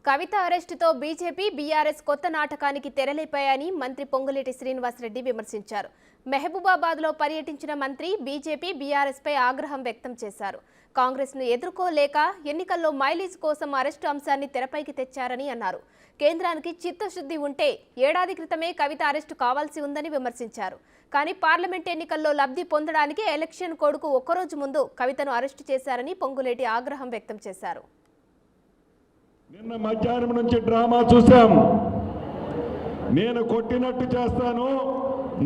కవిత అరెస్టుతో BJP BRS కొత్త నాటకానికి తెరలేపాయని మంత్రి పొంగులేటి శ్రీనివాసరెడ్డి విమర్శించారు. మెహబూబాబాద్లో పర్యటించిన మంత్రి బీజేపీ బీఆర్ఎస్ పై ఆగ్రహం వ్యక్తం చేశారు. కాంగ్రెస్ను ఎదుర్కోలేక ఎన్నికల్లో మైలేజ్ కోసం అరెస్టు అంశాన్ని తెరపైకి తెచ్చారని అన్నారు. కేంద్రానికి చిత్తశుద్ధి ఉంటే ఏడాది క్రితమే కవిత అరెస్టు కావాల్సి ఉందని విమర్శించారు. కానీ పార్లమెంట్ ఎన్నికల్లో లబ్ధి పొందడానికి ఎలక్షన్ కోడ్కు ఒక్కరోజు ముందు కవితను అరెస్టు చేశారని పొంగులేటి ఆగ్రహం వ్యక్తం చేశారు. నిన్న మధ్యాహ్నం నుంచి డ్రామా చూసాం. నేను కొట్టినట్టు చేస్తాను,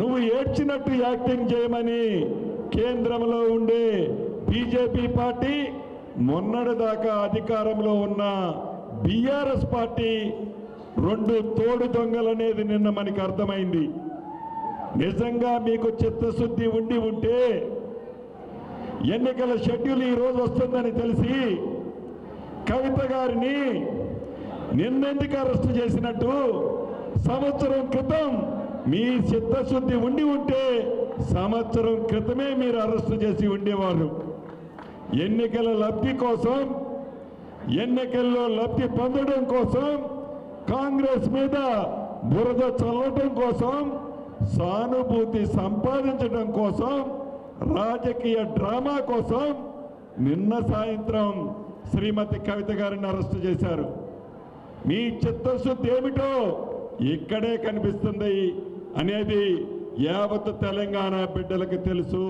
నువ్వు ఏడ్చినట్టు యాక్టింగ్ చేయమని కేంద్రంలో ఉండే బీజేపీ పార్టీ, మొన్నటిదాకా అధికారంలో ఉన్న బీఆర్ఎస్ పార్టీ రెండు తోడు దొంగలనేది నిన్న మనకి అర్థమైంది. నిజంగా మీకు చిత్తశుద్ధి ఉంటే ఎన్నికల షెడ్యూల్ ఈ రోజు వస్తుందని తెలిసి కవిత గారిని నిన్నెందుకు అరెస్ట్ చేసినట్టు సంవత్సరం క్రితం మీ చిత్తశుద్ధి ఉంటే సంవత్సరం క్రితమే మీరు అరెస్ట్ చేసి ఉండేవారు. ఎన్నికల లబ్ధి కోసం, ఎన్నికల్లో లబ్ధి పొందడం కోసం, కాంగ్రెస్ మీద బురద చల్లటం కోసం, సానుభూతి సంపాదించడం కోసం, రాజకీయ డ్రామా కోసం నిన్న సాయంత్రం శ్రీమతి కవిత గారిని అరెస్ట్ చేశారు. మీ చిత్తశుద్ధి ఏమిటో ఇక్కడే కనిపిస్తుంది అనేది యావత్ తెలంగాణ బిడ్డలకు తెలుసు.